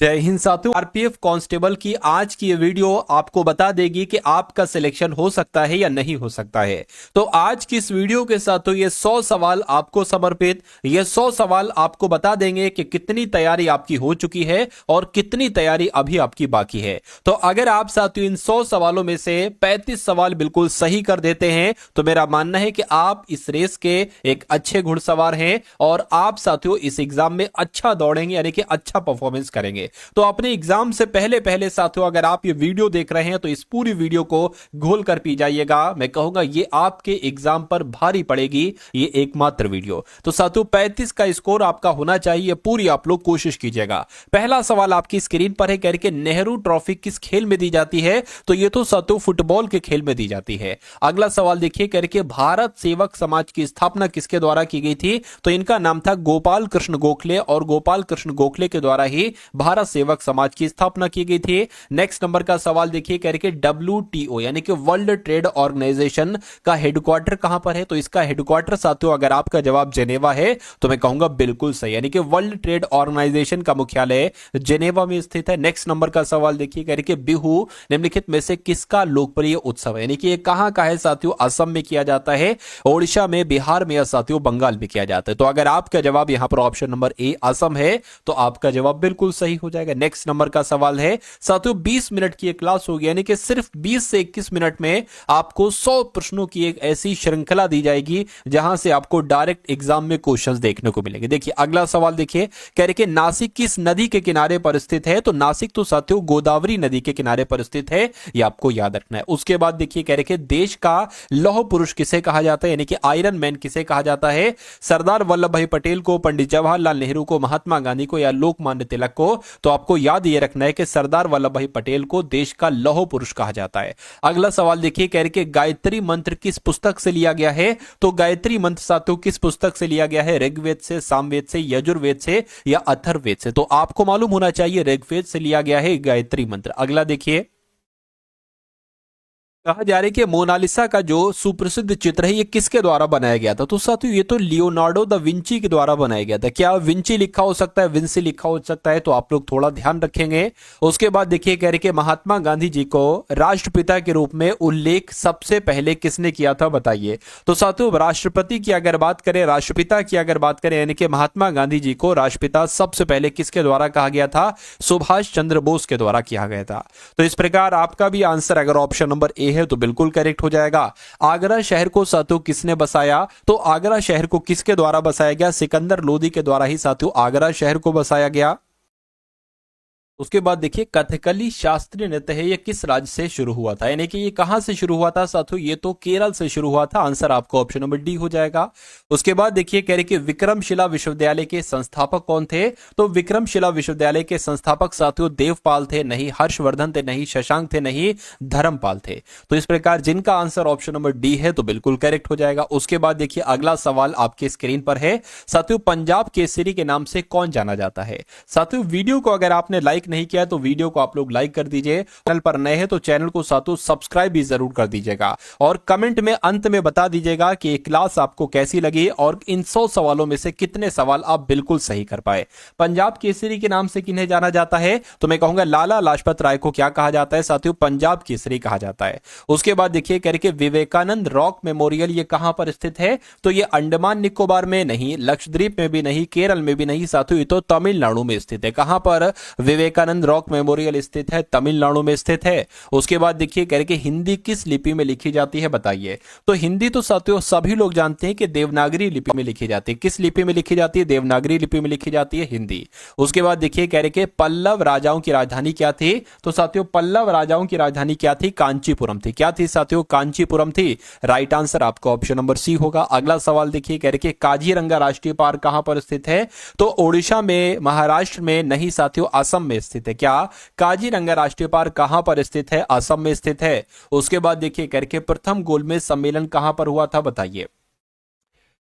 जय हिंद साथियों। RPF constable की आज की ये वीडियो आपको बता देगी कि आपका सिलेक्शन हो सकता है या नहीं हो सकता है। तो आज की इस वीडियो के साथ तो ये 100 सवाल आपको समर्पित, ये 100 सवाल आपको बता देंगे कि कितनी तैयारी आपकी हो चुकी है और कितनी तैयारी अभी आपकी बाकी है। तो अगर आप साथियों इन 100 सवालों में से 35 सवाल बिल्कुल सही कर देते हैं तो मेरा मानना है कि आप इस रेस के एक अच्छे घुड़सवार हैं और आप साथियों इस एग्जाम में अच्छा दौड़ेंगे, यानी कि अच्छा परफॉर्मेंस करेंगे। तो अपने एग्जाम से पहले पहले साथियों अगर आप ये वीडियो देख रहे हैं तो इस पूरी वीडियो को घोल कर पी जाइएगा। मैं कहूंगा ये आपके एग्जाम पर भारी पड़ेगी ये एकमात्र वीडियो। तो साथियों 35 का स्कोर आपका होना चाहिए, पूरी आप लोग कोशिश कीजिएगा। पहला सवाल आपकी स्क्रीन पर है, कह के नेहरू ट्रॉफी किस खेल में दी जाती है? तो ये तो साथियों फुटबॉल के खेल में दी जाती है। अगला सवाल देखिए, कह के भारत सेवक समाज की स्थापना किसके द्वारा की गई थी? तो इनका नाम था गोपाल कृष्ण गोखले और गोपाल कृष्ण गोखले के द्वारा ही भारत सेवक समाज की स्थापना की गई थी। नेक्स्ट नंबर का सवाल देखिए, कह रहे WTO यानी कि वर्ल्ड ट्रेड ऑर्गेनाइजेशन का हेडक्वार्टर कहां पर है? तो इसका हेडक्वार्टर साथियों अगर आपका जवाब जेनेवा है तो मैं कहूंगा बिल्कुल सही, यानी कि वर्ल्ड ट्रेड ऑर्गेनाइजेशन का मुख्यालय जेनेवा में स्थित है। नेक्स्ट नंबर का सवाल देखिए, कह रहे बिहू निम्नलिखित में से किसका लोकप्रिय उत्सव है? यानी कि ये कहां का है साथियों? असम में किया जाता है, ओडिशा में, बिहार में या साथियों बंगाल में किया जाता है। तो अगर आपका जवाब यहां पर ऑप्शन नंबर ए असम है तो आपका जवाब बिल्कुल सही हो जाएगा। नेक्स्ट नंबर का सवाल है साथियों 20 मिनट की एक क्लास होगी, यानी कि सिर्फ 20 से 21 मिनट में आपको 100 प्रश्नों की एक ऐसी श्रृंखला दी जाएगी जहां से आपको डायरेक्ट एग्जाम में क्वेश्चंस देखने को मिलेंगे। देखिए अगला सवाल देखिए, कह रहे कि नासिक किस नदी के किनारे पर स्थित है? तो नासिक तो साथियों गोदावरी नदी के किनारे पर स्थित है, ये आपको याद रखना है। उसके बाद देखिए कह रहे कि देश का लौह पुरुष किसे कहा जाता है, यानी कि आयरन मैन किसे कहा जाता है? सरदार वल्लभ भाई पटेल को, पंडित जवाहरलाल नेहरू को, महात्मा गांधी को या लोकमान्य तिलक को? तो आपको याद ये रखना है कि सरदार वल्लभ भाई पटेल को देश का लौह पुरुष कहा जाता है। अगला सवाल देखिए, कह रहे कि गायत्री मंत्र किस पुस्तक से लिया गया है? तो गायत्री मंत्र साथियों किस पुस्तक से लिया गया है? ऋग्वेद से, सामवेद से, यजुर्वेद से या अथर्ववेद से? तो आपको मालूम होना चाहिए ऋग्वेद से लिया गया है गायत्री मंत्र। अगला देखिए, कहा जा रहा है कि मोनालिसा का जो सुप्रसिद्ध चित्र है ये किसके द्वारा बनाया गया था? तो साथियों ये तो लियोनार्डो दा विंची के द्वारा बनाया गया था। क्या विंची लिखा हो सकता है, विंसी लिखा हो सकता है? तो आप लोग थोड़ा ध्यान रखेंगे। उसके बाद देखिए कह रहे कि महात्मा गांधी जी को राष्ट्रपिता के रूप में उल्लेख सबसे पहले किसने किया था, बताइए। तो साथियों राष्ट्रपति की अगर बात करें, राष्ट्रपिता की अगर बात करें, यानी कि महात्मा गांधी जी को राष्ट्रपिता सबसे पहले किसके द्वारा कहा गया था? सुभाष चंद्र बोस के द्वारा किया गया था। तो इस प्रकार आपका भी आंसर अगर ऑप्शन नंबर ए है तो बिल्कुल करेक्ट हो जाएगा। आगरा शहर को साथियों किसने बसाया? तो आगरा शहर को किसके द्वारा बसाया गया? सिकंदर लोदी के द्वारा ही साथियों आगरा शहर को बसाया गया। उसके बाद देखिए कथकली शास्त्रीय नृत्य है, ये किस राज्य से शुरू हुआ था? यानी कि ये कहां से शुरू हुआ था साथियों? ये तो केरल से शुरू हुआ था। आंसर आपको ऑप्शन नंबर डी हो जाएगा। उसके बाद देखिए कह रहे कि विक्रमशिला विश्वविद्यालय के संस्थापक कौन थे? तो विक्रमशिला विश्वविद्यालय के संस्थापक साथियों देवपाल थे, नहीं हर्षवर्धन थे, नहीं शशांक थे, नहीं धर्मपाल थे। तो इस प्रकार जिनका आंसर ऑप्शन नंबर डी है तो बिल्कुल करेक्ट हो जाएगा। उसके बाद देखिए अगला सवाल आपके स्क्रीन पर है साथियों, पंजाब केसरी के नाम से कौन जाना जाता है? साथियों वीडियो को अगर आपने लाइक नहीं किया तो वीडियो को आप लोग लाइक कर दीजिए। चैनल पर नए हैं तो चैनल को साथों सब्सक्राइब भी जरूर कर दीजिएगा और कमेंट में अंत में बता दीजिएगा कि ये क्लास आपको कैसी लगी और इन 100 सवालों में से कितने सवाल आप बिल्कुल सही कर पाए। पंजाब केसरी के नाम से किन्हें जाना जाता है? तो मैं कहूंगा लाला लाजपत राय को क्या कहा जाता है साथियों? पंजाब केसरी कहा जाता है। उसके बाद देखिए कह रहे विवेकानंद रॉक मेमोरियल ये कहां पर स्थित है? तो ये अंडमान निकोबार में नहीं, लक्षद्वीप में भी नहीं, केरल में भी नहीं साथियों, ये तो तमिलनाडु में स्थित है। कहां पर विवेकानंद रॉक मेमोरियल स्थित है? तमिलनाडु में स्थित है। उसके बाद देखिए कह रहे कि हिंदी किस लिपि में लिखी जाती है, बताइए। तो हिंदी तो साथियों सभी लोग जानते हैं कि देवनागरी लिपि में लिखी जाती है। किस लिपि में लिखी जाती है? देवनागरी लिपि में लिखी जाती है हिंदी। उसके बाद देखिए कह रहे कि पल्लव राजाओं की राजधानी क्या थी? तो साथियों पल्लव राजाओं की राजधानी क्या थी? कांचीपुरम थी। क्या थी साथियों? कांचीपुरम थी। राइट आंसर आपका ऑप्शन नंबर सी होगा। अगला सवाल देखिए कह रहे कि काजीरंगा राष्ट्रीय पार्क कहां पर स्थित है? तो ओडिशा में, महाराष्ट्र में नहीं साथियों असम में स्थित है। क्या काजीरंगा राष्ट्रीय पार्क कहां पर स्थित है? असम में स्थित है। उसके बाद देखिए करके प्रथम गोलमेज सम्मेलन कहां पर हुआ था, बताइए।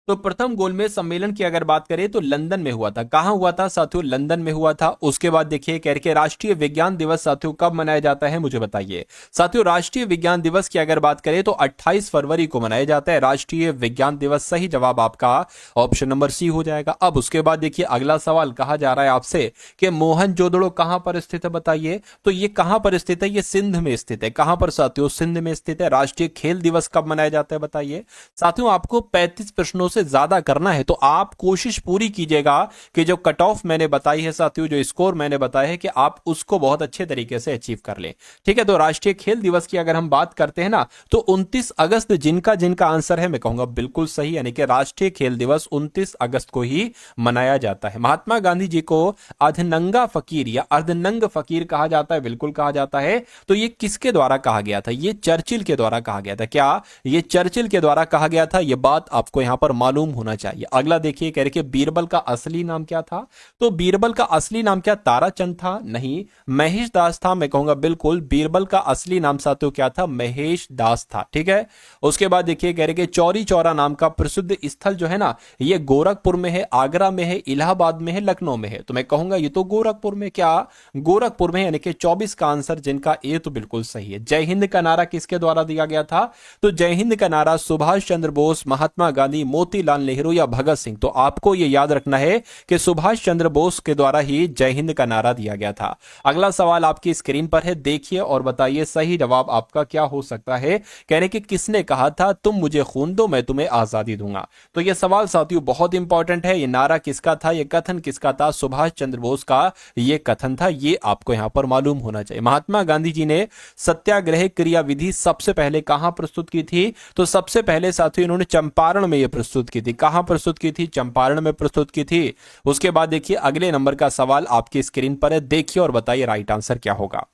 तो प्रथम गोलमेज सम्मेलन की अगर बात करें तो लंदन में हुआ था। कहां हुआ था साथियों? लंदन में हुआ था। उसके बाद देखिए कह के राष्ट्रीय विज्ञान दिवस साथियों कब मनाया जाता है, मुझे बताइए। साथियों राष्ट्रीय विज्ञान दिवस की अगर बात करें तो 28 फरवरी को मनाया जाता है राष्ट्रीय विज्ञान दिवस। सही जवाब आपका ऑप्शन नंबर सी हो जाएगा। अब उसके बाद देखिए अगला सवाल कहा जा रहा है आपसे कि मोहनजोदड़ो कहां पर स्थित है, बताइए। तो ये कहां पर स्थित है? ये सिंध में स्थित है। कहां पर साथियों? सिंध में स्थित है। राष्ट्रीय खेल दिवस कब मनाया जाता है, बताइए। साथियों आपको 35 प्रश्नों से ज्यादा करना है, तो आप कोशिश पूरी कीजिएगा कि जो कट ऑफ मैंने बताई है साथियों, जो स्कोर मैंने बताया है कि आप उसको बहुत अच्छे तरीके से अचीव कर लें। ठीक है, तो राष्ट्रीय खेल दिवस की अगर हम बात करते हैं ना, तो 29 अगस्त जिनका जिनका आंसर है मैं कहूंगा बिल्कुल सही, यानी कि राष्ट्रीय खेल दिवस 29 अगस्त को ही मनाया जाता है। महात्मा गांधी जी को अर्धनंगा फकीर या अर्धनंग फकीर कहा जाता है, बिल्कुल कहा जाता है। तो ये किसके द्वारा कहा गया था? ये चर्चिल के द्वारा कहा गया था। क्या ये चर्चिल के द्वारा कहा गया था? ये बात आपको यहां पर मालूम होना चाहिए। अगला देखिए कह रहे कि बीरबल का असली नाम क्या था? तो बीरबल का असली नाम क्या ताराचंद था? नहीं, महेश दास था। मैं कहूंगा बिल्कुल बीरबल का असली नाम साथियों क्या था? महेश दास था। ठीक है, उसके बाद देखिए कह रहे कि चौरी चौरा नाम का प्रसिद्ध स्थल जो है ना, ये गोरखपुर में है, आगरा में है, इलाहाबाद में है, लखनऊ में है। तो मैं कहूंगा ये तो गोरखपुर में। क्या गोरखपुर में? यानी कि 24 का आंसर जिनका ए तो बिल्कुल सही है। जय हिंद का नारा किसके द्वारा दिया गया था? तो जय हिंद का नारा सुभाष चंद्र बोस, महात्मा गांधी, मोतीलाल नेहरू या भगत सिंह? तो आपको यह याद रखना है कि सुभाष चंद्र बोस के द्वारा ही जय हिंद का नारा दिया गया था। अगला सवाल आपकी स्क्रीन पर है, देखिए और बताइए सही जवाब आपका क्या हो सकता है। कहने कि किसने कहा था तुम मुझे खून दो मैं तुम्हें आजादी दूंगा? तो यह सवाल साथियों बहुत इंपॉर्टेंट है। यह नारा किसका था? यह कथन किसका था? सुभाष चंद्र बोस का यह कथन था। यह आपको यहां पर मालूम होना चाहिए। महात्मा गांधी जी ने सत्याग्रह क्रियाविधि सबसे पहले कहां प्रस्तुत की थी? तो सबसे पहले साथियों इन्होंने चंपारण में यह प्रस्तुत की थी। कहां प्रस्तुत की थी? चंपारण में प्रस्तुत की थी। उसके बाद देखिए अगले नंबर का सवाल आपकी स्क्रीन पर है, देखिए और बताइए राइट आंसर क्या होगा।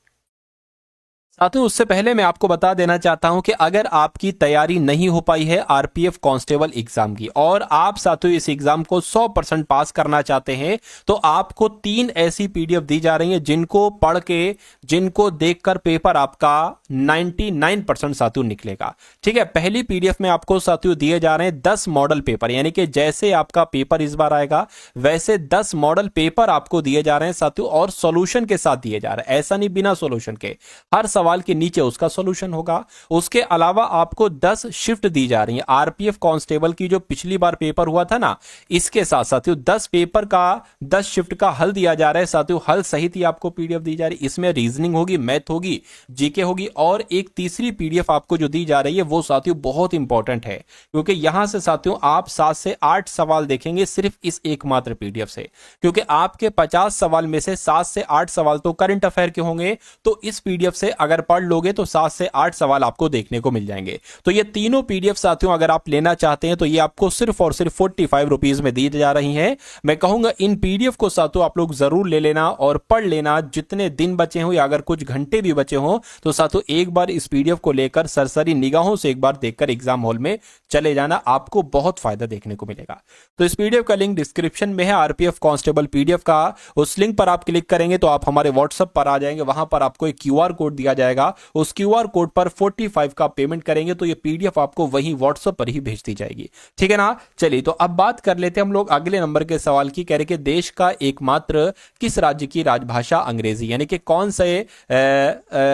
साथियों उससे पहले मैं आपको बता देना चाहता हूं कि अगर आपकी तैयारी नहीं हो पाई है आरपीएफ कांस्टेबल एग्जाम की और आप साथियों इस एग्जाम को 100% पास करना चाहते हैं, तो आपको 3 ऐसी पीडीएफ दी जा रही हैं जिनको पढ़ के, जिनको देखकर पेपर आपका 99% साथियों निकलेगा। ठीक है, पहली पीडीएफ में आपको साथियों दिए जा रहे हैं 10 मॉडल पेपर, यानी कि जैसे आपका पेपर इस बार आएगा वैसे 10 मॉडल पेपर आपको दिए जा रहे हैं साथियों, और सॉल्यूशन के साथ दिए जा रहे हैं। ऐसा नहीं बिना सॉल्यूशन के, हर सवाल के नीचे उसका सॉल्यूशन होगा। उसके अलावा आपको 10 शिफ्ट दी जा रही है। आरपीएफ कांस्टेबल की जो पिछली बार पेपर हुआ था ना, इसके साथ साथियों 10 पेपर का 10 शिफ्ट का हल दिया जा रहा है साथियों। हल सहित ही आपको पीडीएफ दी जा रही है। इसमें रीजनिंग होगी, मैथ होगी, जीके होगी, और एक तीसरी पीडीएफ आपको जो दी जा रही है वो साथियों बहुत इंपॉर्टेंट है, क्योंकि यहां से साथियों आप 7 से 8 सवाल देखेंगे सिर्फ इस एकमात्र पीडीएफ से, क्योंकि आपके 50 सवाल में से 7 से 8 सवाल तो करंट अफेयर के होंगे। तो इस पीडीएफ से अगर पढ़ लोगे तो 7 से 8 सवाल आपको देखने को मिल जाएंगे। तो ये तीनों पीडीएफ साथियों अगर आप लेना चाहते हैं तो ये आपको सिर्फ और सिर्फ 45 रुपीज में दी जा रही हैं। मैं कहूंगा इन पीडीएफ को साथियों आप लोग जरूर ले लेना और पढ़ लेना। जितने दिन बचे हो या अगर कुछ घंटे भी बचे हो तो साथियों एक बार इस पीडीएफ को लेकर सरसरी निगाहों से एक बार देखकर एग्जाम हॉल में चले जाना, आपको बहुत फायदा देखने को मिलेगा। तो इस पीडीएफ का लिंक डिस्क्रिप्शन में है, आरपीएफ कांस्टेबल पीडीएफ का। उस लिंक पर आप क्लिक करेंगे तो आप हमारे व्हाट्सएप पर आ जाएंगे। वहां पर आपको एक क्यूआर कोड दिया जाएगा, उस क्यूआर कोड पर 45 का पेमेंट करेंगे तो ये पीडीएफ आपको वहीं व्हाट्सएप पर ही भेज दी जाएगी। ठीक है ना। चलिए तो अब बात कर लेते हैं हम लोग अगले नंबर के सवाल की। कह रहे कि देश का एकमात्र किस राज्य की राजभाषा अंग्रेजी, यानी कि कौन से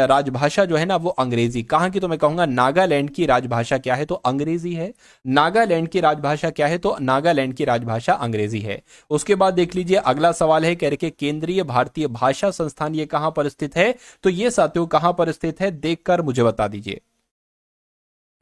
राजभाषा जो है ना वो अंग्रेजी। कहां की? तो मैं कहूंगा नागालैंड की राजभाषा क्या है? तो अंग्रेजी है। नागालैंड की राजभाषा क्या है? तो नागालैंड की राजभाषा अंग्रेजी है। उसके बाद देख लीजिए अगला सवाल है, कह रहे कि केंद्रीय भारतीय भाषा संस्थान ये कहां पर स्थित है? तो ये साथियों कहां पर स्थित है देखकर मुझे बता दीजिए।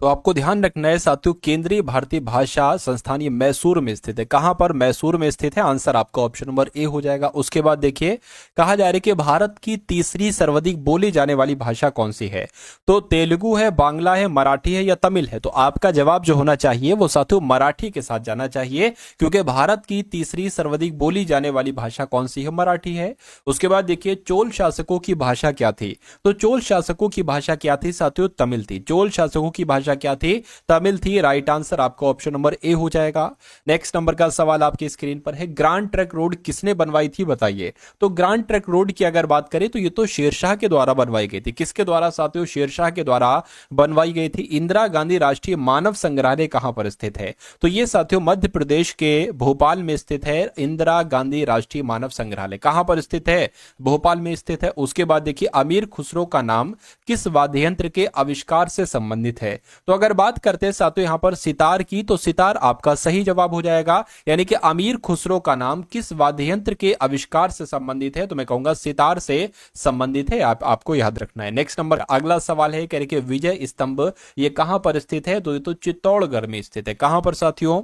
तो आपको ध्यान रखना है साथियों, केंद्रीय भारतीय भाषा संस्थान ये मैसूर में स्थित है। कहां पर? मैसूर में स्थित है। आंसर आपका ऑप्शन नंबर ए हो जाएगा। उसके बाद देखिए कहा जा रहा है कि भारत की तीसरी सर्वाधिक बोली जाने वाली भाषा कौन सी है? तो तेलुगु है, बांग्ला है, मराठी है या तमिल है? तो आपका जवाब जो होना चाहिए वो साथियों मराठी के साथ जाना चाहिए, क्योंकि भारत की तीसरी सर्वाधिक बोली जाने वाली भाषा कौन सी है? मराठी है। उसके बाद देखिए चोल शासकों की भाषा क्या थी? तो चोल शासकों की भाषा क्या थी साथियों? तमिल थी। चोल शासकों की भाषा भाषा क्या थी? तमिल थी। राइट आंसर आपका ऑप्शन नंबर ए हो जाएगा। नेक्स्ट नंबर का सवाल आपकी स्क्रीन पर है, ग्रांड ट्रंक रोड किसने बनवाई थी बताइए। तो ग्रांड ट्रंक रोड की अगर बात करें तो ये तो शेरशाह के द्वारा बनवाई गई थी। किसके द्वारा साथियों? शेरशाह के द्वारा बनवाई गई थी। इंदिरा गांधी राष्ट्रीय मानव संग्रहालय कहां पर स्थित है? तो ये साथियों मध्य प्रदेश के भोपाल में स्थित है। इंदिरा गांधी राष्ट्रीय मानव संग्रहालय कहां पर स्थित है? भोपाल में स्थित है। उसके बाद देखिए, अमीर खुसरो का नाम किस वाद्य यंत्र के आविष्कार से संबंधित है? तो अगर बात करते हैं साथियों यहां पर सितार की, तो सितार आपका सही जवाब हो जाएगा। यानी कि अमीर खुसरो का नाम किस वाद्य यंत्र के आविष्कार से संबंधित है? तो मैं कहूंगा सितार से संबंधित है। आपको याद रखना है। नेक्स्ट नंबर अगला सवाल है, कह रहे कि विजय स्तंभ ये कहां पर स्थित है? तो ये तो चित्तौड़गढ़ में स्थित है। कहां पर साथियों?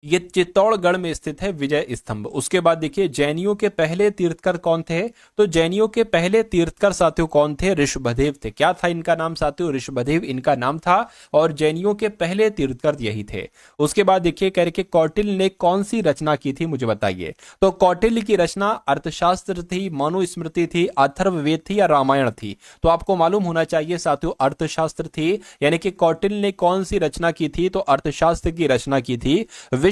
ये चित्तौड़गढ़ में स्थित है विजय स्तंभ। उसके बाद देखिए, जैनियों के पहले तीर्थकर कौन थे? तो जैनियों के पहले तीर्थकर साथियों कौन थे? ऋषभदेव थे। क्या था इनका नाम साथियों? ऋषभदेव इनका नाम था और जैनियों के पहले तीर्थकर यही थे। उसके बाद देखिए, कह रहे कि कौटिल्य ने कौन सी रचना की थी, मुझे बताइए। तो कौटिल्य की रचना अर्थशास्त्र थी, मनुस्मृति थी, अथर्ववेद थी या रामायण थी? तो आपको मालूम होना चाहिए साथियों अर्थशास्त्र थी। यानी कि कौटिल्य ने कौन सी रचना की थी? तो अर्थशास्त्र की रचना की थी। विश्व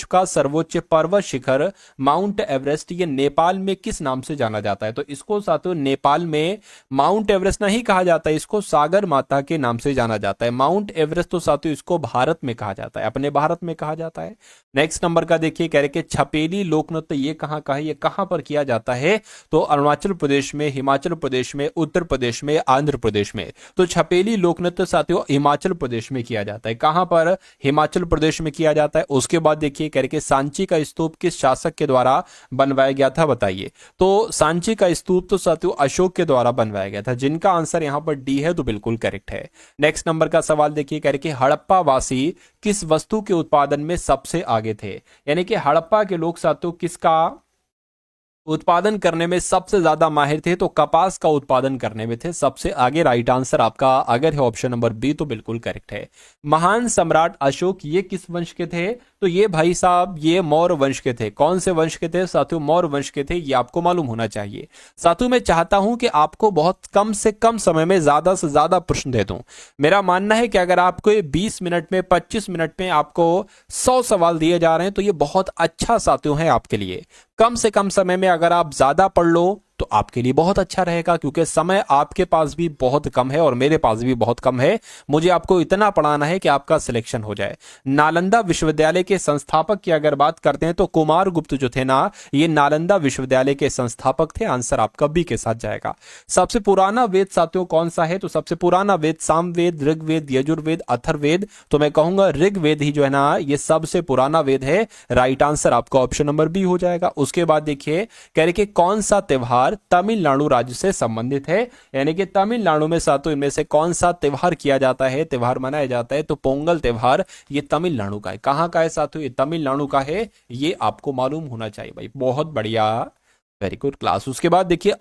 का सर्वोच्च पर्वत शिखर माउंट एवरेस्ट ये नेपाल में किस नाम से जाना जाता है? तो इसको साथियों नेपाल में माउंट एवरेस्ट नहीं कहा जाता है, इसको सागर माता के नाम से जाना जाता है। माउंट एवरेस्ट तो साथियों इसको भारत में कहा जाता है, अपने भारत में कहा जाता है। नेक्स्ट नंबर का देखिए, कह रहे कि छपेली लोक नृत्य ये कहां का है? ये कहां पर किया जाता है? तो अरुणाचल प्रदेश में, हिमाचल प्रदेश में, उत्तर प्रदेश में, आंध्र प्रदेश में। तो छपेली लोक नृत्य साथियों हिमाचल प्रदेश में किया जाता है। कहां पर? हिमाचल प्रदेश में किया जाता है। उसके बाद देखिए, कह रहे कि सांची का स्तूप किस शासक के द्वारा बनवाया गया था बताइए। तो सांची का स्तूप तो साथियों अशोक के द्वारा बनवाया गया था, जिनका आंसर यहां पर डी है, तो बिल्कुल करेक्ट है। नेक्स्ट नंबर का सवाल देखिए, कह रहे कि हड़प्पा वासी किस वस्तु के उत्पादन में सबसे आगे थे? यानी कि हड़प्पा के लोग साथियों किसका उत्पादन करने में सबसे ज्यादा माहिर थे? तो कपास का उत्पादन करने में थे सबसे आगे। राइट आंसर आपका अगर है ऑप्शन नंबर बी, तो बिल्कुल करेक्ट है। महान सम्राट अशोक ये किस वंश के थे? तो ये भाई साहब ये मौर्य वंश के थे। कौन से वंश के थे साथियों? मौर्य वंश के थे। ये आपको मालूम होना चाहिए। साथियों मैं चाहता हूं कि आपको बहुत कम से कम समय में ज्यादा से ज्यादा प्रश्न दे दूं। मेरा मानना है कि अगर आपको 20 मिनट में, 25 मिनट में आपको 100 सवाल दिए जा रहे हैं तो ये बहुत अच्छा साथियों है आपके लिए। कम से कम समय में अगर आप ज्यादा पढ़ लो तो आपके लिए बहुत अच्छा रहेगा, क्योंकि समय आपके पास भी बहुत कम है और मेरे पास भी बहुत कम है। मुझे आपको इतना पढ़ाना है कि आपका सिलेक्शन हो जाए। नालंदा विश्वविद्यालय के संस्थापक की अगर बात करते हैं तो कुमार गुप्त जो थे ना, ये नालंदा विश्वविद्यालय के संस्थापक थे। आंसर आपका बी के साथ जाएगा। सबसे पुराना वेद साथियों कौन सा है? तो सबसे पुराना वेद सामवेद, ऋग्वेद, यजुर्वेद, अथर्ववेद। तो मैं कहूंगा ऋग्वेद ही जो है ना ये सबसे पुराना वेद है। राइट आंसर आपका ऑप्शन नंबर बी हो जाएगा। उसके बाद देखिए, कह रहे कि कौन सा त्यौहार तमिलनाडु राज्य से संबंधित है? यानी कि तमिलनाडु में साथियों इनमें से कौन सा त्यौहार किया जाता है, त्यौहार मनाया जाता है? तो पोंगल त्यौहार ये तमिलनाडु का है। कहां का है साथियों? ये तमिलनाडु का है। ये आपको मालूम होना चाहिए भाई। बहुत बढ़िया, वेरी गुड क्लास। उसके बाद देखिए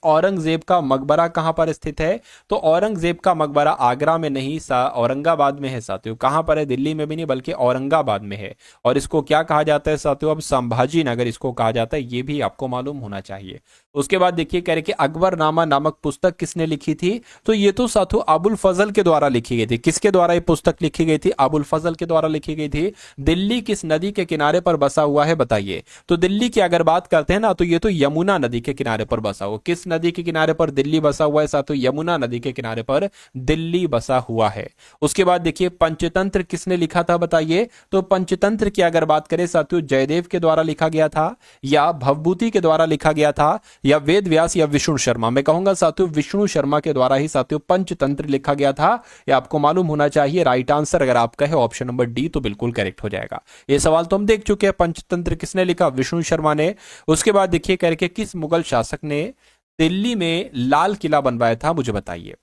औरंगजेब का मकबरा कहां पर स्थित है? तो औरंगजेब का मकबरा आगरा में नहीं, औरंगाबाद में है साथियों। कहां पर है? दिल्ली में भी नहीं बल्कि औरंगाबाद में है। और इसको क्या कहा जाता है साथियों? अब संभाजी नगर इसको कहा जाता है। ये भी आपको मालूम होना चाहिए। उसके बाद देखिए, कह रहे कि अकबरनामा नामक पुस्तक किसने लिखी थी? तो ये तो साथियों अबुल फजल के द्वारा लिखी गई थी। किसके द्वारा ये पुस्तक लिखी गई थी? अबुल फजल के द्वारा लिखी गई थी। दिल्ली किस नदी के किनारे पर बसा हुआ है बताइए। तो दिल्ली की अगर बात करते हैं ना तो ये तो यमुना नदी के किनारे पर बसा हुआ। किस नदी के किनारे पर दिल्ली बसा हुआ है साथियों? यमुना नदी के किनारे पर दिल्ली बसा हुआ है। उसके बाद देखिए, पंचतंत्र किसने लिखा था बताइए। तो पंचतंत्र की अगर बात करें साथियों, जयदेव के द्वारा लिखा गया था या भवभूति के द्वारा लिखा गया था या वेद व्यास या विष्णु शर्मा? मैं कहूंगा साथियों विष्णु शर्मा के द्वारा ही साथियों पंचतंत्र लिखा गया था। यह आपको मालूम होना चाहिए। राइट आंसर अगर आपका है ऑप्शन नंबर डी, तो बिल्कुल करेक्ट हो जाएगा। ये सवाल तो हम देख चुके हैं। पंचतंत्र किसने लिखा? विष्णु शर्मा ने। उसके बाद देखिए, करके किस मुगल शासक ने दिल्ली में लाल किला बनवाया था, मुझे बताइए।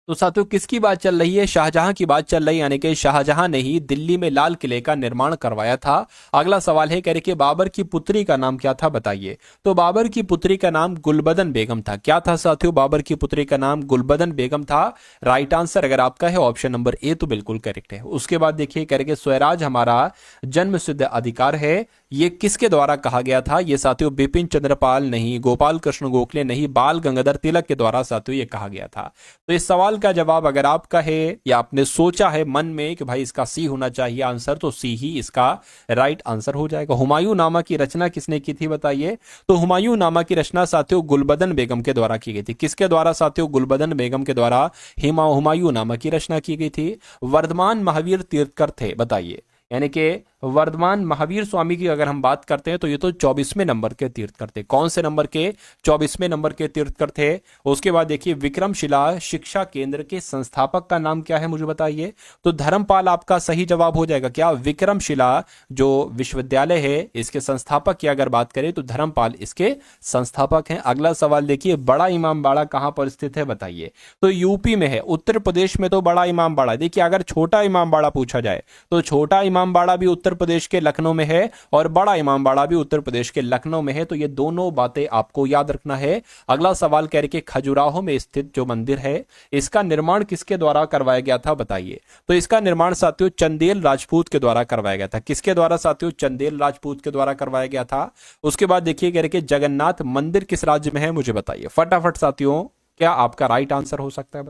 तो साथियों किसकी बात चल रही है? शाहजहां की बात चल रही है। यानी कि शाहजहां ने ही दिल्ली में लाल किले का निर्माण करवाया था। अगला सवाल है, कह रहे कि बाबर की पुत्री का नाम क्या था बताइए। तो बाबर की पुत्री का नाम गुलबदन बेगम था। क्या था साथियों? बाबर की पुत्री का नाम गुलबदन बेगम था। राइट आंसर अगर आपका है ऑप्शन नंबर ए, तो बिल्कुल करेक्ट है। उसके बाद देखिए, कह रहे कि स्वराज हमारा जन्म सिद्ध अधिकार है, ये किसके द्वारा कहा गया था? ये साथियों बिपिन चंद्रपाल नहीं, गोपाल कृष्ण गोखले नहीं, बाल गंगाधर तिलक के द्वारा साथियों ये कहा गया था। तो इस सवाल का जवाब अगर आपका है या आपने सोचा है मन में कि भाई इसका सी होना चाहिए आंसर, तो सी ही इसका राइट आंसर हो जाएगा। हुमायूं नामा की रचना किसने की थी बताइए? तो हुमायूं नामा की रचना साथियों गुलबदन बेगम के द्वारा की गई थी। किसके द्वारा साथियों? गुलबदन बेगम के द्वारा हुमायूं नामा की रचना की गई थी। वर्धमान महावीर तीर्थकर थे बताइए, यानी कि वर्धमान महावीर स्वामी की अगर हम बात करते हैं तो ये तो 24वें नंबर के तीर्थकर थे। कौन से नंबर के? 24वें नंबर के तीर्थकर थे। उसके बाद देखिए विक्रमशिला शिक्षा केंद्र के संस्थापक का नाम क्या है मुझे बताइए? तो धर्मपाल आपका सही जवाब हो जाएगा। क्या? विक्रमशिला जो विश्वविद्यालय है इसके संस्थापक की अगर बात करें तो धर्मपाल इसके संस्थापक हैं। अगला सवाल देखिए, बड़ा इमामबाड़ा कहां पर स्थित है बताइए? तो यूपी में है। उत्तर प्रदेश में तो बड़ा इमामबाड़ा, देखिए अगर छोटा इमामबाड़ा पूछा जाए तो छोटा इमामबाड़ा भी उत्तर प्रदेश के लखनऊ में है और बड़ा इमामबाड़ा भी उत्तर प्रदेश के लखनऊ में है। तो ये दोनों बातें आपको याद रखना है। अगला सवाल कह रहे कि खजुराहो में स्थित जो मंदिर है इसका निर्माण किसके द्वारा करवाया गया था बताइए? तो इसका निर्माण साथियों चंदेल राजपूत के द्वारा करवाया गया था। किसके द्वारा साथियों? चंदेल राजपूत के द्वारा करवाया गया था। उसके बाद देखिए कह रहे कि जगन्नाथ मंदिर किस राज्य में है मुझे बताइए फटाफट साथियों, क्या आपका राइट आंसर हो सकता है?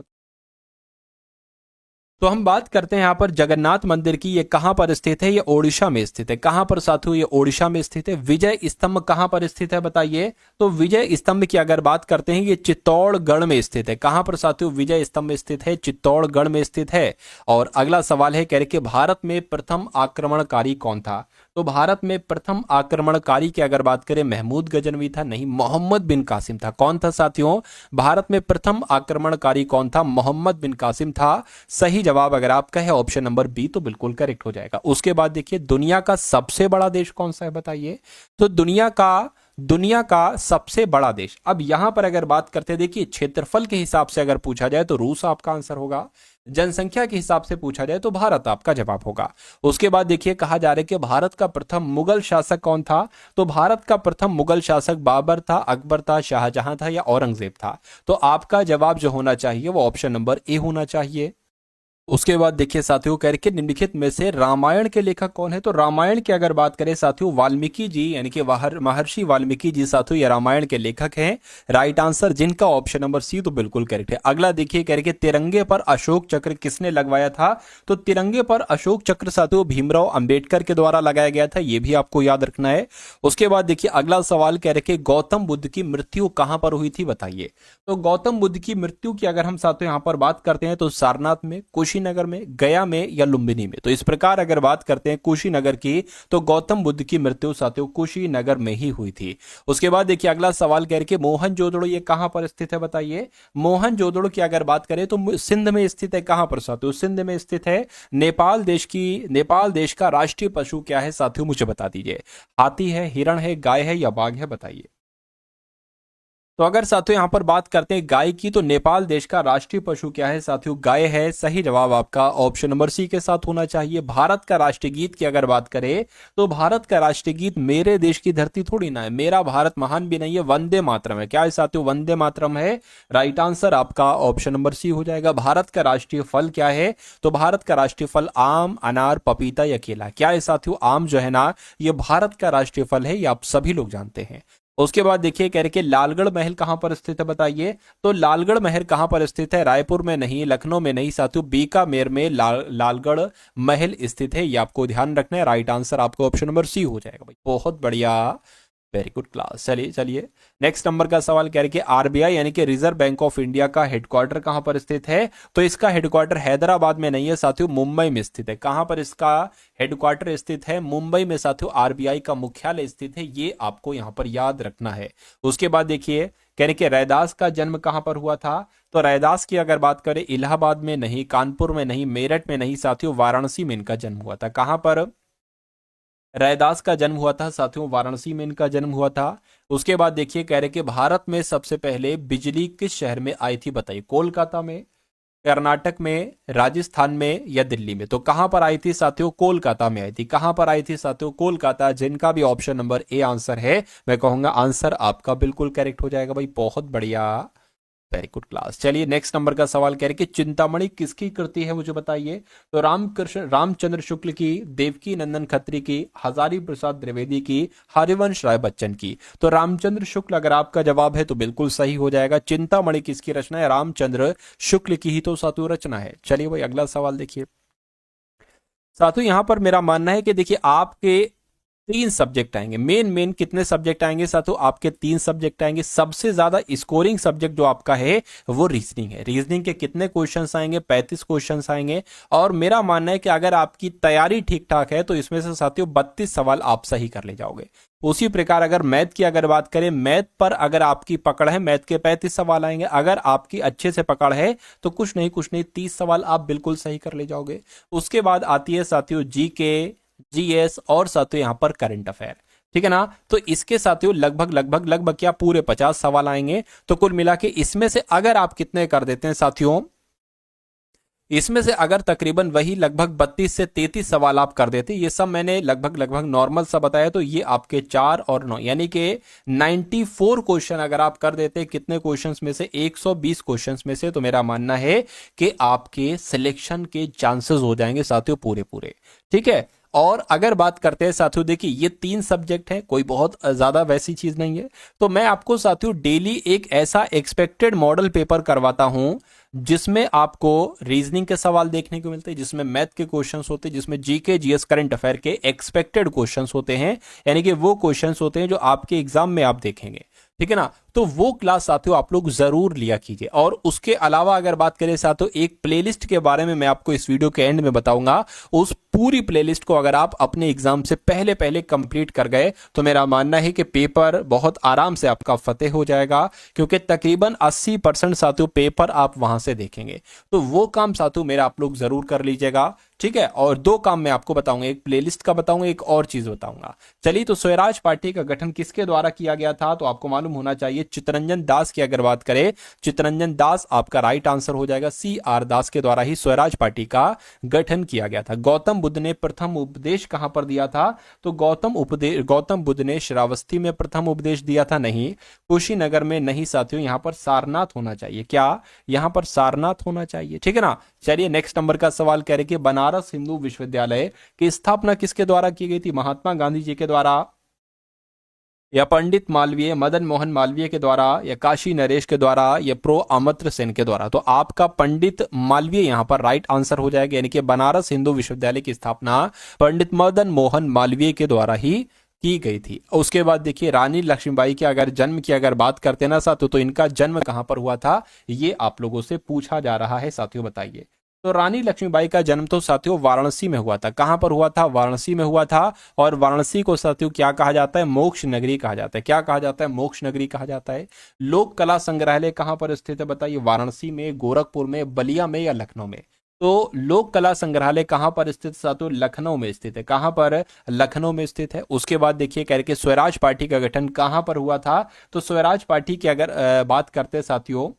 तो हम बात करते हैं यहां पर जगन्नाथ मंदिर की। ये कहां पर स्थित है? ये ओडिशा में स्थित है। कहां पर साथियों? ये ओडिशा में स्थित है। विजय स्तंभ कहां पर स्थित है बताइए? तो विजय स्तंभ की अगर बात करते हैं ये चित्तौड़गढ़ में स्थित है। कहां पर साथियों विजय स्तंभ स्थित है? चित्तौड़गढ़ में स्थित है। और अगला सवाल है कह रहे कि भारत में प्रथम आक्रमणकारी कौन था? तो भारत में प्रथम आक्रमणकारी की अगर बात करें महमूद गजनवी था? नहीं, मोहम्मद बिन कासिम था। कौन था साथियों? भारत में प्रथम आक्रमणकारी कौन था? मोहम्मद बिन कासिम था। सही जवाब अगर आपका है ऑप्शन नंबर बी तो बिल्कुल करेक्ट हो जाएगा। उसके बाद देखिए दुनिया का सबसे बड़ा देश कौन सा है बताइए? तो दुनिया का सबसे बड़ा देश, अब यहां पर अगर बात करते हैं देखिए क्षेत्रफल के हिसाब से अगर पूछा जाए तो रूस आपका आंसर होगा। जनसंख्या के हिसाब से पूछा जाए तो भारत आपका जवाब होगा। उसके बाद देखिए कहा जा रहा है कि भारत का प्रथम मुगल शासक कौन था? तो भारत का प्रथम मुगल शासक बाबर था, अकबर था, शाहजहां था या औरंगजेब था? तो आपका जवाब जो होना चाहिए वो ऑप्शन नंबर ए होना चाहिए। उसके बाद देखिए साथियों कह रहे कि निम्नलिखित में से रामायण के लेखक कौन है? तो रामायण की अगर बात करें साथियों वाल्मीकि जी, यानी कि महर्षि वाल्मीकि जी साथियों ये रामायण के लेखक हैं। राइट आंसर जिनका ऑप्शन नंबर सी तो बिल्कुल करेक्ट है। अगला देखिए कह रहे कि तिरंगे पर अशोक चक्र किसने लगवाया था? तो तिरंगे पर अशोक चक्र साथियों भीमराव अंबेडकर के द्वारा लगाया गया था, ये भी आपको याद रखना है। उसके बाद देखिए अगला सवाल कह रहे कि गौतम बुद्ध की मृत्यु कहां पर हुई थी बताइए? तो गौतम बुद्ध की मृत्यु की अगर हम साथियों यहां पर बात करते हैं तो सारनाथ में, कुशीनगर में, गया में या लुम्बिनी में? तो इस प्रकार अगर बात करते हैं कुशीनगर की तो गौतम बुद्ध की मृत्यु साथियों कुशीनगर में ही हुई थी। उसके बाद देखिए अगला सवाल कह रहे कि मोहनजोदड़ो ये कहां पर स्थित है बताइए? मोहनजोदड़ो की अगर बात करें तो सिंध में स्थित है। कहां पर साथियों? सिंध में स्थित है। नेपाल देश का राष्ट्रीय पशु क्या है साथियों मुझे बता दीजिए? हाथी है, हिरण है, गाय है या बाघ है बताइए? तो अगर साथियों यहां पर बात करते हैं गाय की तो नेपाल देश का राष्ट्रीय पशु क्या है साथियों? गाय है। सही जवाब आपका ऑप्शन नंबर सी के साथ होना चाहिए। भारत का राष्ट्रीय गीत की अगर बात करें तो भारत का राष्ट्रीय गीत मेरे देश की धरती थोड़ी ना है, मेरा भारत महान भी नहीं है, वंदे मातरम है। क्या है साथियों? वंदे मातरम है। राइट आंसर आपका ऑप्शन नंबर सी हो जाएगा। भारत का राष्ट्रीय फल क्या है? तो भारत का राष्ट्रीय फल आम, अनार, पपीता या केला। क्या है साथियों? आम जो है ना ये भारत का राष्ट्रीय फल है, ये आप सभी लोग जानते हैं। उसके बाद देखिए कह रहे कि लालगढ़ महल कहां पर स्थित है बताइए? तो लालगढ़ महल कहां पर स्थित है? रायपुर में नहीं, लखनऊ में नहीं साथियों, बीकानेर में लालगढ़ महल स्थित है, ये आपको ध्यान रखना है। राइट आंसर आपको ऑप्शन नंबर सी हो जाएगा भाई। बहुत बढ़िया, वेरी गुड क्लास। चलिए नेक्स्ट नंबर का सवाल कह रहे कि आरबीआई यानी कि रिजर्व बैंक ऑफ इंडिया का हेडक्वार्टर कहां पर स्थित है? तो इसका हेडक्वार्टर हैदराबाद में नहीं है साथियों, मुंबई में स्थित है। कहां पर इसका हेडक्वार्टर स्थित है? मुंबई में साथियों आरबीआई का मुख्यालय स्थित है, ये आपको यहां पर याद रखना है। उसके बाद देखिए कह रहे कि रैदास का जन्म कहां पर हुआ था? तो रैदास की अगर बात करें इलाहाबाद में नहीं, कानपुर में नहीं, मेरठ में नहीं साथियों, वाराणसी में इनका जन्म हुआ था। कहां पर रैदास का जन्म हुआ था साथियों? वाराणसी में इनका जन्म हुआ था। उसके बाद देखिए कह रहे कि भारत में सबसे पहले बिजली किस शहर में आई थी बताइए? कोलकाता में, कर्नाटक में, राजस्थान में या दिल्ली में? तो कहां पर आई थी साथियों? कोलकाता में आई थी। कहां पर आई थी साथियों? कोलकाता। जिनका भी ऑप्शन नंबर ए आंसर है मैं कहूंगा आंसर आपका बिल्कुल करेक्ट हो जाएगा भाई। बहुत बढ़िया, वेरी गुड क्लास। चलिए नेक्स्ट नंबर का सवाल कह रहे कि चिंतामणि किसकी कृति है, मुझे बताइए। तो रामचंद्र शुक्ल की, देवकी नंदन खत्री की, हजारी प्रसाद द्विवेदी की, हरिवंश राय बच्चन की। तो रामचंद्र शुक्ल अगर आपका जवाब है तो बिल्कुल सही हो जाएगा। चिंतामणि किसकी रचना है, रामचंद्र शुक्ल की ही तो सातु रचना है। चलिए भाई अगला सवाल देखिए। साथियों यहां पर मेरा मानना है कि देखिए आपके तीन सब्जेक्ट आएंगे, मेन मेन कितने सब्जेक्ट आएंगे साथियों, आपके तीन सब्जेक्ट आएंगे। सबसे ज्यादा स्कोरिंग सब्जेक्ट जो आपका है वो रीजनिंग है। रीजनिंग के कितने क्वेश्चंस आएंगे, 35 क्वेश्चंस आएंगे। और मेरा मानना है कि अगर आपकी तैयारी ठीक ठाक है तो इसमें से साथियों 32 सवाल आप सही कर ले जाओगे। उसी प्रकार अगर मैथ की अगर बात करें, मैथ पर अगर आपकी पकड़ है, मैथ के 35 सवाल आएंगे। अगर आपकी अच्छे से पकड़ है तो कुछ नहीं 30 सवाल आप बिल्कुल सही कर ले जाओगे। उसके बाद आती है साथियों जीके, जीएस और साथियों यहां पर करंट अफेयर, ठीक है ना। तो इसके साथियों लगभग क्या पूरे 50 सवाल आएंगे। तो कुल मिला के इसमें से अगर आप कितने कर देते हैं साथियों, इसमें से अगर तकरीबन वही लगभग 32 से 33 सवाल आप कर देते, ये सब मैंने लगभग नॉर्मल सा बताया, तो ये आपके 4 और 9 यानी कि 94 क्वेश्चन अगर आप कर देते, कितने क्वेश्चंस में से, 120 क्वेश्चंस में से, तो मेरा मानना है कि आपके सिलेक्शन के चांसेस हो जाएंगे साथियों पूरे पूरे, ठीक है। और अगर बात करते हैं साथियों, देखिए ये तीन सब्जेक्ट हैं, कोई बहुत ज्यादा वैसी चीज नहीं है। तो मैं आपको साथियों डेली एक ऐसा एक्सपेक्टेड मॉडल पेपर करवाता हूं जिसमें आपको रीजनिंग के सवाल देखने को मिलते हैं, जिसमें मैथ के क्वेश्चंस होते हैं, जिसमें जीके जीएस करंट अफेयर के एक्सपेक्टेड क्वेश्चंस होते हैं, यानी कि वो क्वेश्चंस होते हैं जो आपके एग्जाम में आप देखेंगे, ठीक है ना। तो वो क्लास साथियों आप लोग जरूर लिया कीजिए। और उसके अलावा अगर बात करें साथियों, एक प्लेलिस्ट के बारे में मैं आपको इस वीडियो के एंड में बताऊंगा। उस पूरी प्लेलिस्ट को अगर आप अपने एग्जाम से पहले पहले कंप्लीट कर गए तो मेरा मानना है कि पेपर बहुत आराम से आपका फतेह हो जाएगा, क्योंकि तकरीबन 80% साथियों पेपर आप वहां से देखेंगे। तो वो काम साथियों मेरा आप लोग जरूर कर लीजिएगा, ठीक है। और दो काम मैं आपको बताऊंगा, एक प्लेलिस्ट का बताऊंगा, एक और चीज बताऊंगा। चलिए, तो स्वराज पार्टी का गठन किसके द्वारा किया गया था, तो आपको मालूम होना चाहिए चित्तरंजन दास की अगर बात करें, चित्तरंजन दास आपका राइट आंसर हो जाएगा। CR दास के द्वारा ही स्वराज पार्टी का गठन किया गया था। गौतम बुद्ध ने प्रथम उपदेश कहां पर दिया था, तो गौतम बुद्ध ने श्रावस्ती में प्रथम उपदेश दिया था, नहीं। कुशीनगर में नहीं साथियों, यहां पर सारनाथ होना चाहिए। क्या, यहां पर सारनाथ होना चाहिए, ठीक है ना। चलिए नेक्स्ट नंबर का सवाल कह रहे कि बनारस हिंदू विश्वविद्यालय की स्थापना किसके द्वारा की गई थी, महात्मा गांधी जी के द्वारा, या पंडित मालवीय, मदन मोहन मालवीय के द्वारा, या काशी नरेश के द्वारा, या प्रो अमर्त्य सेन के द्वारा। तो आपका पंडित मालवीय यहां पर राइट आंसर हो जाएगा, यानी कि बनारस हिंदू विश्वविद्यालय की स्थापना पंडित मदन मोहन मालवीय के द्वारा ही की गई थी। उसके बाद देखिए रानी लक्ष्मीबाई के अगर जन्म की अगर बात करते ना साथियों, तो इनका जन्म कहां पर हुआ था, ये आप लोगों से पूछा जा रहा है साथियों, बताइए। तो रानी लक्ष्मीबाई का जन्म तो साथियों वाराणसी में हुआ था। कहां पर हुआ था, वाराणसी में हुआ था। और वाराणसी को साथियों क्या कहा जाता है, मोक्ष नगरी कहा जाता है। क्या कहा जाता है, मोक्ष नगरी कहा जाता है। लोक कला संग्रहालय कहां पर स्थित है, बताइए। वाराणसी में, गोरखपुर में, बलिया में, या लखनऊ में। तो लोक कला संग्रहालय कहां पर स्थित साथियों, लखनऊ में स्थित है। कहां पर, लखनऊ में स्थित है। उसके बाद देखिए कह रहे कि स्वराज पार्टी का गठन कहां पर हुआ था, तो स्वराज पार्टी की अगर बात करते साथियों,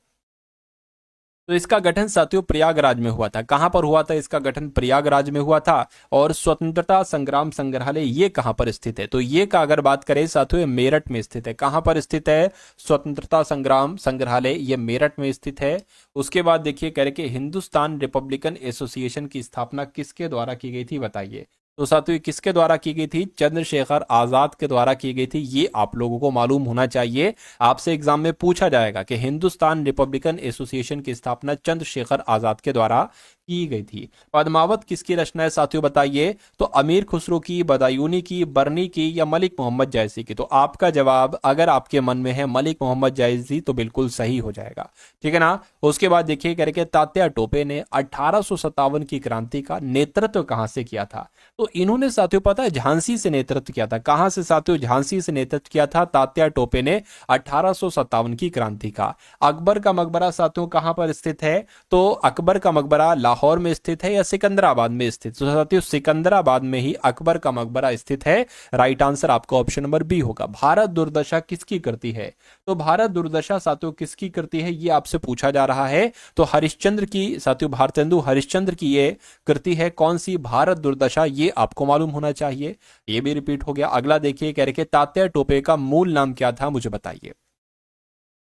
तो इसका गठन साथियों प्रयागराज में हुआ था। कहां पर हुआ था इसका गठन, प्रयागराज में हुआ था। और स्वतंत्रता संग्राम संग्रहालय ये कहां पर स्थित है, तो ये का अगर बात करें साथियों मेरठ में स्थित है। कहां पर स्थित है, स्वतंत्रता संग्राम संग्रहालय ये मेरठ में स्थित है। उसके बाद देखिए कह रहे कि हिंदुस्तान रिपब्लिकन एसोसिएशन की स्थापना किसके द्वारा की गई थी, बताइए। तो साथियों किसके द्वारा की गई थी, चंद्रशेखर आजाद के द्वारा की गई थी। ये आप लोगों को मालूम होना चाहिए, आपसे एग्जाम में पूछा जाएगा कि हिंदुस्तान रिपब्लिकन एसोसिएशन की स्थापना चंद्रशेखर आजाद के द्वारा की गई थी। पद्मावत किसकी रचना है साथियों, बताइए। तो अमीर खुसरो की, बदायूनी की, बर्नी की, या मलिक मोहम्मद जायसी की। तो आपका जवाब अगर आपके मन में है मलिक मोहम्मद जायसी तो बिल्कुल सही हो जाएगा, ठीक है ना। उसके बाद देखिए करके तात्या टोपे ने 1857 की क्रांति का नेतृत्व कहां से किया था, तो इन्होंने साथियों पता है झांसी से नेतृत्व किया था। कहां से साथियों, झांसी से नेतृत्व किया था तात्या टोपे ने 1857 की क्रांति का। अकबर का मकबरा साथियों कहां पर स्थित है, तो अकबर का मकबरा लाहौर में स्थित है या सिकंदराबाद में स्थित, तो साथियों सिकंदराबाद में ही अकबर का मकबरा स्थित है। राइट आंसर आपका ऑप्शन नंबर बी होगा। भारत दुर्दशा किसकी कृति है, तो भारत दुर्दशा साथियों किसकी कृति है, ये आपसे पूछा जा रहा है। तो हरिश्चंद्र की साथियों, भारतेंदु हरिश्चंद्र की ये कृति है। कौन सी, भारत दुर्दशा, ये आपको मालूम होना चाहिए। ये भी रिपीट हो गया। अगला देखिए कह रहे कि तात्या टोपे का मूल नाम क्या था, मुझे बताइए।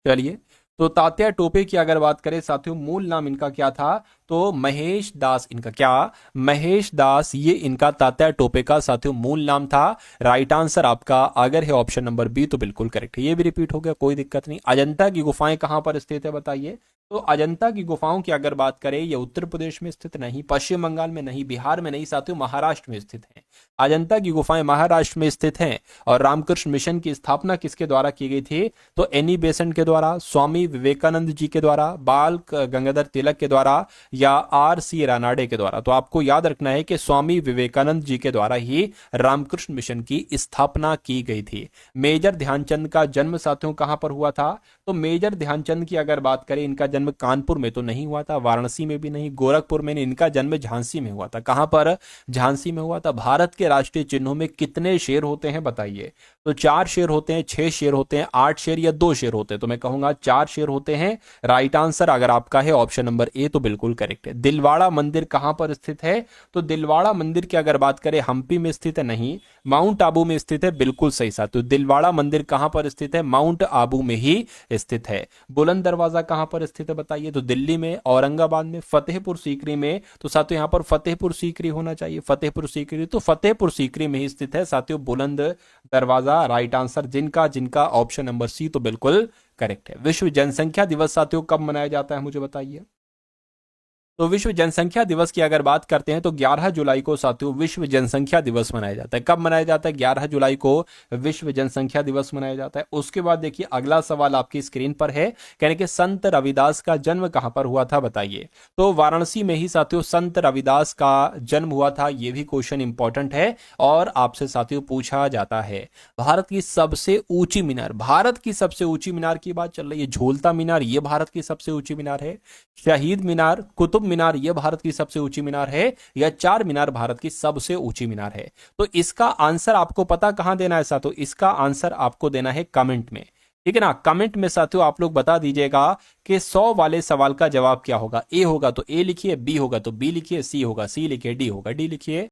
चलिए, तो तात्या टोपे की अगर बात करें साथियों, मूल नाम इनका क्या था? तो महेश दास, इनका क्या? महेश दास, ये इनका तात्या टोपे का साथियों मूल नाम था। राइट आंसर आपका अगर है ऑप्शन नंबर बी तो बिल्कुल करेक्ट है। ये भी रिपीट हो गया, कोई दिक्कत नहीं। अजंता की गुफाएं कहां पर स्थित है बताइए? तो अजंता की गुफाओं की अगर बात करें, ये उत्तर प्रदेश में स्थित नहीं, पश्चिम बंगाल में नहीं, बिहार में नहीं साथियों, महाराष्ट्र में स्थित है। अजंता की गुफाएं महाराष्ट्र में स्थित हैं। और रामकृष्ण मिशन की स्थापना किसके द्वारा की गई थी? तो एनी बेसेंट के द्वारा, स्वामी विवेकानंद जी के द्वारा, बाल गंगाधर तिलक के द्वारा, या आर सी रानाडे के द्वारा। तो आपको याद रखना है कि स्वामी विवेकानंद जी के द्वारा ही रामकृष्ण मिशन की स्थापना की गई थी। मेजर ध्यानचंद का जन्म साथियों कहां पर हुआ था? तो मेजर ध्यानचंद की अगर बात करें, इनका जन्म कानपुर में तो नहीं हुआ था, वाराणसी में भी नहीं, गोरखपुर में नहीं, इनका जन्म झांसी में हुआ था। कहां पर? झांसी में हुआ था। भारत के राष्ट्रीय चिन्हों में कितने शेर होते हैं बताइए? तो 4 शेर होते हैं, 6 शेर होते हैं, 8 शेर या 2 शेर होते हैं? तो मैं कहूंगा 4 शेर होते हैं। राइट आंसर अगर आपका है ऑप्शन नंबर ए तो बिल्कुल करेक्ट है। दिलवाड़ा मंदिर कहां पर स्थित है? तो दिलवाड़ा मंदिर की अगर बात करें, हम्पी में स्थित है नहीं, माउंट आबू में स्थित है। बिल्कुल सही साथ। तो दिलवाड़ा मंदिर कहां पर स्थित है? माउंट आबू में ही स्थित है। बुलंद दरवाजा कहां पर स्थित है बताइए? तो दिल्ली में, औरंगाबाद में, फतेहपुर सीकरी में। तो साथियों यहां पर फतेहपुर सीकरी होना चाहिए, फतेहपुर सीकरी। तो फतेहपुर सीकरी में ही स्थित है साथियों बुलंद दरवाजा। राइट आंसर जिनका जिनका ऑप्शन नंबर सी तो बिल्कुल करेक्ट है। विश्व जनसंख्या दिवस साथियों कब मनाया जाता है मुझे बताइए? तो विश्व जनसंख्या दिवस की अगर बात करते हैं तो 11 जुलाई को साथियों विश्व जनसंख्या दिवस मनाया जाता है। कब मनाया जाता है? 11 जुलाई को विश्व जनसंख्या दिवस मनाया जाता है। उसके बाद देखिए अगला सवाल आपकी स्क्रीन पर है, कहने के संत रविदास का जन्म कहां पर हुआ था बताइए? तो वाराणसी में ही साथियों संत रविदास का जन्म हुआ था। यह भी क्वेश्चन इंपॉर्टेंट है और आपसे साथियों पूछा जाता है। भारत की सबसे ऊंची मीनार, भारत की सबसे ऊंची मीनार की बात चल रही है। झूलता मीनार यह भारत की सबसे ऊंची मीनार है, शहीद मीनार, कुतुब मीनार यह भारत की सबसे ऊंची मीनार है, या चार मीनार भारत की सबसे ऊंची मीनार है? तो इसका आंसर आपको पता कहां देना है साथियों? इसका आंसर आपको देना है कमेंट में, ठीक है ना। कमेंट में साथियों आप लोग बता दीजिएगा कि 100 वाले सवाल का जवाब क्या होगा। ए होगा तो ए लिखिए, बी होगा तो बी लिखिए, सी होगा सी लिखिए, डी होगा डी लिखिए।